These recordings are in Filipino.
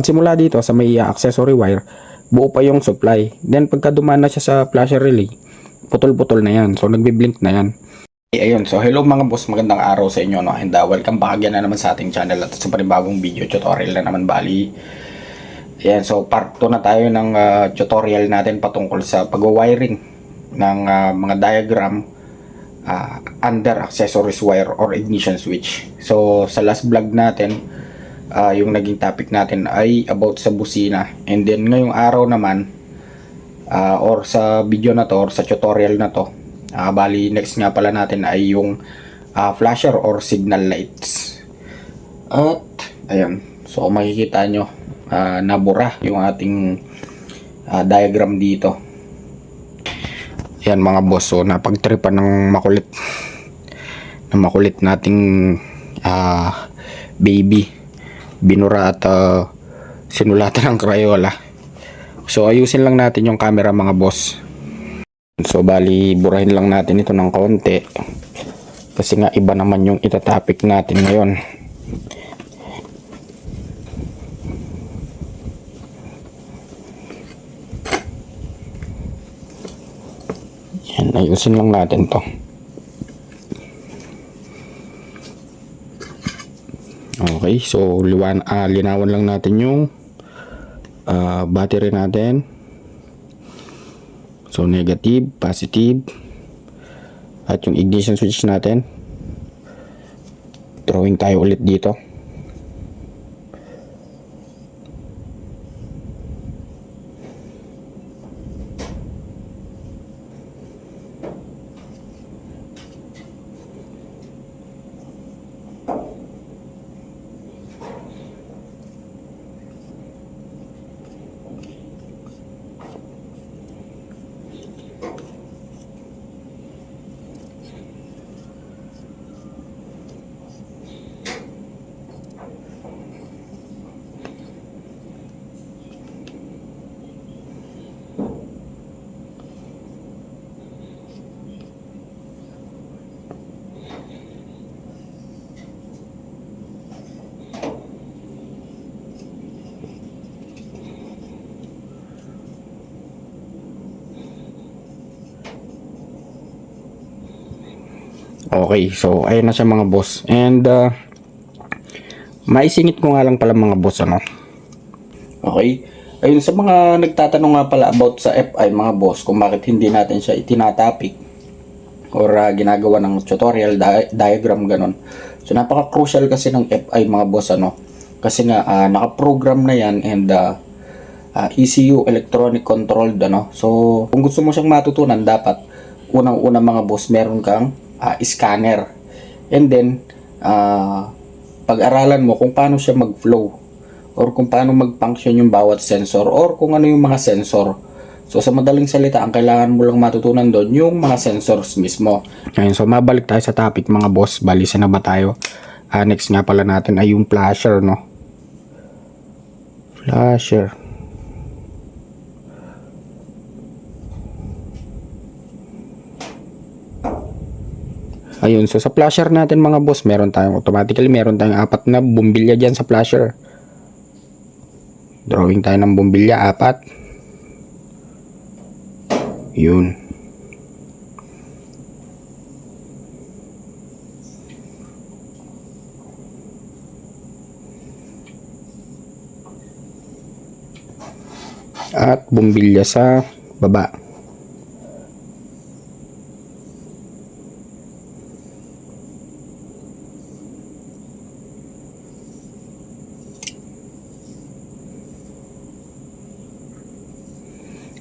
Simula dito sa may accessory wire, buo pa yung supply. Then pagka dumaan na siya sa flasher relay, putol-putol na yan. So nagbi-blink na yan. Ayun, so hello mga boss, magandang araw sa inyo, no? And welcome back again na naman sa ating channel at sa panibagong video tutorial na naman bali. Ayan, so part 2 na tayo ng tutorial natin patungkol sa pag-wiring ng mga diagram under accessories wire or ignition switch. So sa last vlog natin, yung naging topic natin ay about sa busina. And then ngayong araw naman, or sa video na to or sa tutorial na to, bali next nga pala natin ay yung flasher or signal lights. At ayan, so makikita nyo nabura yung ating diagram dito. Ayan mga boss, so napagtripan ng makulit nating baby, binura at sinulatan ng Crayola. So ayusin lang natin yung camera mga boss. So bali burahin lang natin ito ng konti kasi nga iba naman yung itatopic natin ngayon. Yan, ayusin lang natin to. Okay, so linawan lang natin yung battery natin. So negative, positive, at yung ignition switch natin, drawing tayo ulit dito. Okay, so ayun na siya mga boss. And maisingit ko nga lang pala mga boss, ano. Okay, ayun, sa mga nagtatanong nga pala about sa FI mga boss, kung bakit hindi natin siya itinatopic or ginagawa ng tutorial diagram ganon. So napaka crucial kasi ng FI mga boss, ano, kasi nga naka-program na yan and ECU, electronic controlled, ano. So kung gusto mo siyang matutunan, dapat unang-una mga boss meron kang scanner, and then pag-aralan mo kung paano siya mag-flow or kung paano mag-function yung bawat sensor or kung ano yung mga sensor. So sa madaling salita, ang kailangan mo lang matutunan doon yung mga sensors mismo. Ayun, so mabalik tayo sa topic mga boss. Bali na ba tayo? Next nga pala natin ay yung flasher, no? Flasher. Ayun, so sa flasher natin mga boss, meron tayong 4 na bumbilya dyan sa flasher. Drawing tayo ng bumbilya, 4. Yun. At bumbilya sa baba.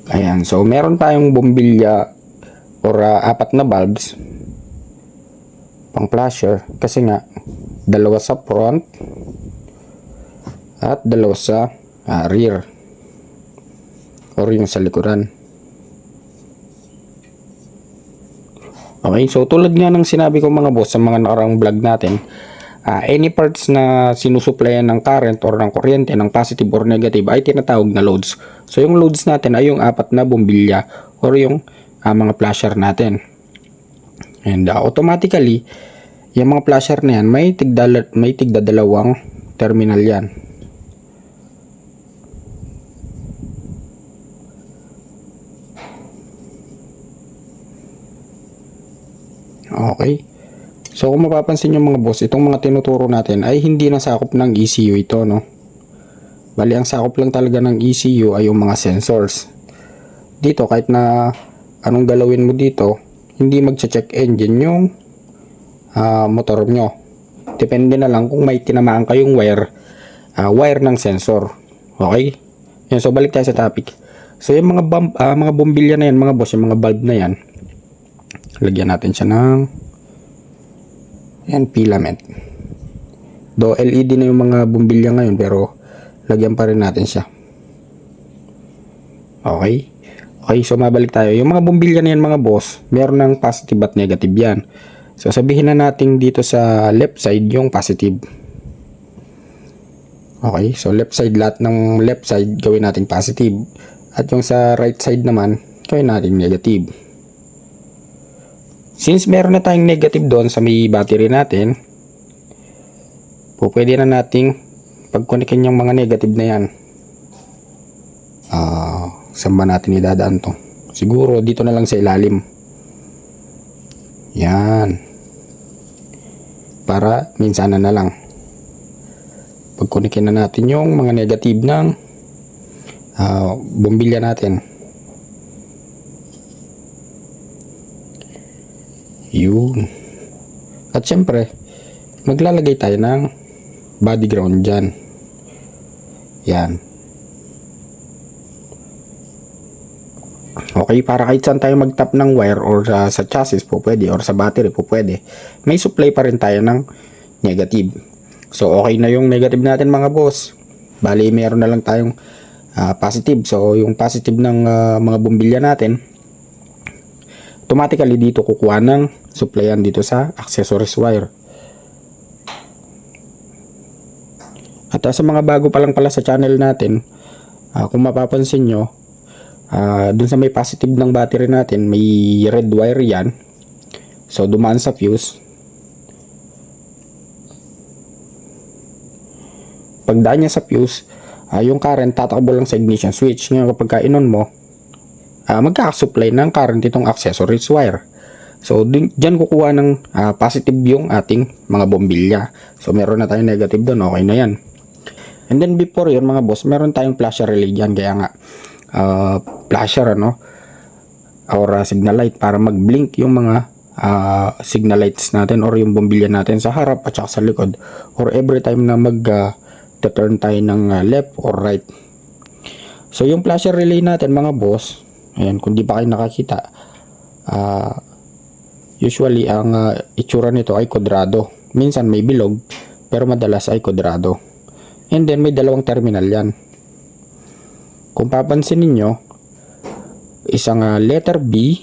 Ayan, so meron tayong bumbilya or 4 na bulbs pang flasher kasi nga 2 sa front at 2 sa rear or yung sa likuran. Okay, so tulad nga ng sinabi ko mga boss sa mga nakaraang vlog natin, any parts na sinusuplayan ng current or ng kuryente ng positive or negative ay tinatawag na loads. So yung loads natin ay yung 4 na bumbilya or yung mga flasher natin. And automatically, yung mga flasher na yan, may tigda 2 terminal yan. Okay. So kung mapapansin nyo mga boss, itong mga tinuturo natin ay hindi na sakop ng ECU ito, no? Bali, ang sakop lang talaga ng ECU ay yung mga sensors. Dito, kahit na anong galawin mo dito, hindi magche-check engine yung motor nyo. Depende na lang kung may tinamaan kayong wire ng sensor. Okay? Yan, so balik tayo sa topic. So yung mga bombilya na yan mga boss, yung mga bulb na yan, lagyan natin siya ng filament. Do LED na yung mga bombilya ngayon, pero lagyan pa rin natin siya. Okay? Okay, so mabalik tayo. Yung mga bombilya na yan mga boss, meron ng positive at negative yan. So sabihin na natin dito sa left side yung positive. Okay, so left side, lahat ng left side gawin natin positive. At yung sa right side naman, gawin natin negative. Since meron na tayong negative doon sa may battery natin, pwede na nating pagkonikin yung mga negative na yan. Saan ba natin idadaan to? Siguro dito na lang sa ilalim. Yan. Para minsan na lang. Pagkonikin na natin yung mga negative ng bombilya natin. Yun. At syempre, maglalagay tayo ng body ground dyan. Yan. Okay, para kahit saan tayo mag-tap ng wire or sa chassis po pwede, or sa battery po pwede, may supply pa rin tayo ng negative. So okay na yung negative natin mga boss. Bali meron na lang tayong positive. So yung positive ng mga bombilya natin, automatically dito kukuha ng supplyan dito sa accessories wire. At sa mga bago pa lang pala sa channel natin, kung mapapansin nyo, dun sa may positive ng battery natin, may red wire yan. So dumaan sa fuse. Pagdaan niya sa fuse, yung current tatakbo lang sa ignition switch. Ngayon kapag ka-inon mo, magkakasupply ng current itong accessories wire. So dyan kukuha ng positive yung ating mga bombilya. So meron na tayong negative doon, okay na yan. And then before yun mga boss, meron tayong flasher relay dyan. Kaya nga flasher or signal light para mag-blink yung mga signal lights natin or yung bombilya natin sa harap at saka sa likod, or every time na mag-turn tayo ng left or right. So yung flasher relay natin mga boss, ayan, kung di pa kayo nakakita, usually ang itsura nito ay kwadrado. Minsan may bilog, pero madalas ay kwadrado. And then may dalawang terminal yan. Kung papansin ninyo, isang letter B,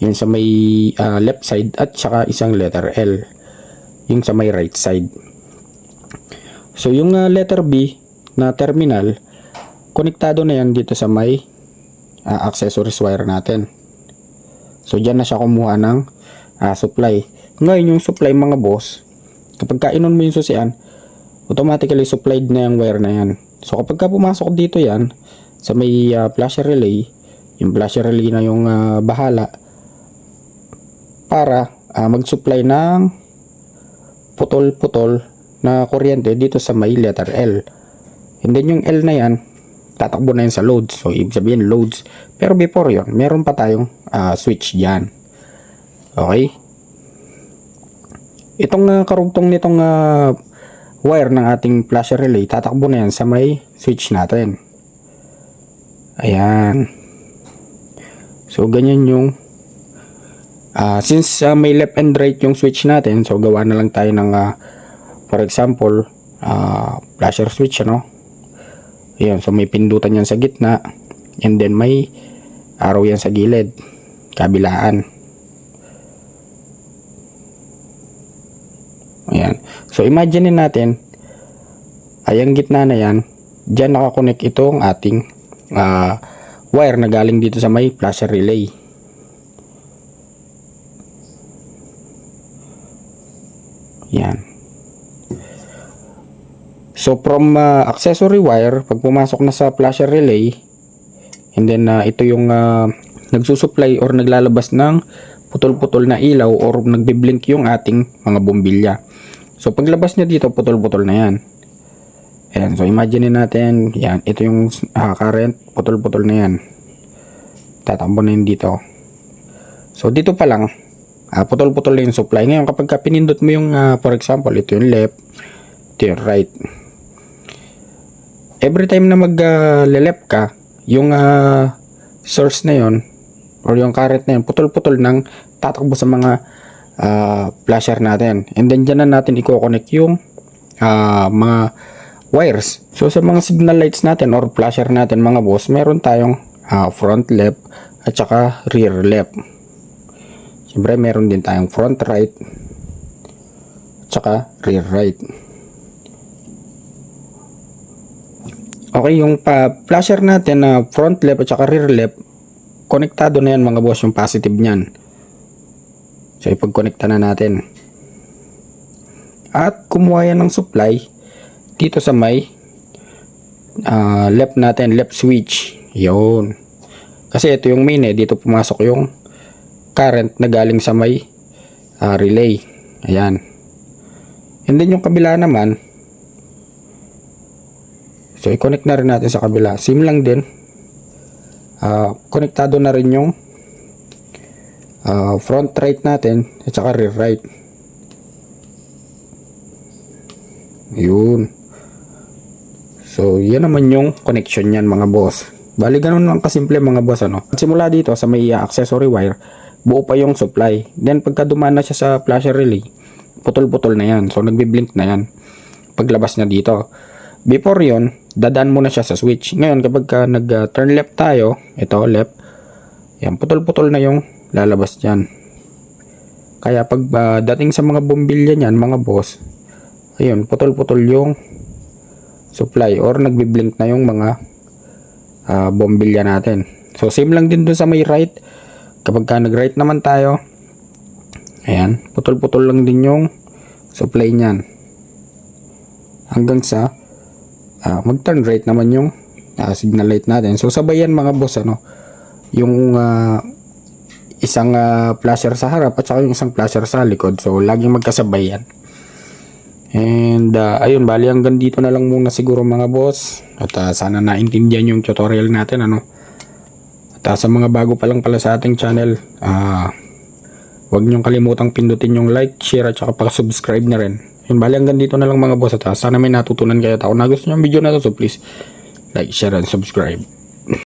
yun sa may left side, at saka isang letter L, yung sa may right side. So yung letter B na terminal, konektado na yan dito sa may accessories wire natin. So dyan na siya kumuha ng supply. Ngayon yung supply mga boss, kapag kainon mo yung susian, automatically supplied na yung wire na yan. So kapag ka pumasok dito yan sa may flasher relay, yung flasher relay na yung bahala para mag-supply ng putol-putol na kuryente dito sa may letter L. And then yung L na yan, tatakbo na yun sa loads. So ibig sabihin loads. Pero before yon, meron pa tayong switch dyan. Okay? Itong karugtong nitong wire ng ating flasher relay, tatakbo na yan sa may switch natin. Ayan. So ganyan yung since may left and right yung switch natin, so gawa na lang tayo ng for example flasher switch, ano. Ayan, so may pindutan yan sa gitna, and then may arrow yan sa gilid kabilaan. Ayan. So imagine natin, ay ang gitna na yan, dyan nakakonect itong ating wire na galing dito sa may flasher relay. Yan. So from accessory wire, pag pumasok na sa flasher relay, and then ito yung nagsusupply or naglalabas ng putol-putol na ilaw or nagbi-blink yung ating mga bombilya. So paglabas niya dito, putol-putol na yan. Ayan, so imagine natin, yan, ito yung current, putol-putol na yan. Tatakbo na yun dito. So dito pa lang, putol-putol na yung supply. Ngayon kapag pinindot mo yung, for example, ito yung left, ito yung right. Every time na mag-left ka, yung source na yon or yung current na yun, putol-putol nang tatakbo sa mga flasher natin. And then dyan na natin i-connect yung mga wires. So sa mga signal lights natin or flasher natin mga boss, meron tayong front left at saka rear left. Siyempre meron din tayong front right at saka rear right. Okay, yung flasher natin na front left at saka rear left, konektado na yan mga boss, yung positive niyan. So ipag-connecta na natin. At kumuha yan ng supply dito sa may left natin, left switch. Yun. Kasi ito yung main dito pumasok yung current na galing sa may relay. Ayan. And then yung kabila naman, so i-connect na rin natin sa kabila. Same lang din. Konektado na rin yung front right natin at saka rear right. Yun. So yan naman yung connection yan mga boss. Bali ganun lang kasimple mga boss ano. Simula dito sa may accessory wire, buo pa yung supply. Then pagka dumaan na siya sa flasher relay, putol-putol na yan. So nagbi-blink na yan paglabas niya dito. Before yon, dadaan muna siya sa switch. Ngayon kapag nag-turn left tayo, ito left, yan, putol-putol na yung lalabas dyan. Kaya pag dating sa mga bombilya niyan mga boss, ayun, putol-putol yung supply or nagbi-blink na yung mga bombilya natin. So same lang din dun sa may right. Kapag nag-right naman tayo, ayan, putol-putol lang din yung supply niyan. Hanggang sa mag-turn right naman yung signal light natin. So sabay yan mga boss ano. Yung isang flasher sa harap at saka yung isang flasher sa likod. So laging magkasabay yan. And ayun, bali hanggang dito na lang muna siguro mga boss. At sana naintindihan yung tutorial natin ano. At sa mga bago pa lang pala sa ating channel, huwag niyong kalimutang pindutin yung like, share at saka pa-subscribe na rin. Yun, bali hanggang dito na lang mga boss. At sana may natutunan kayo at ako na gusto nyo ang video na to. So please like, share and subscribe.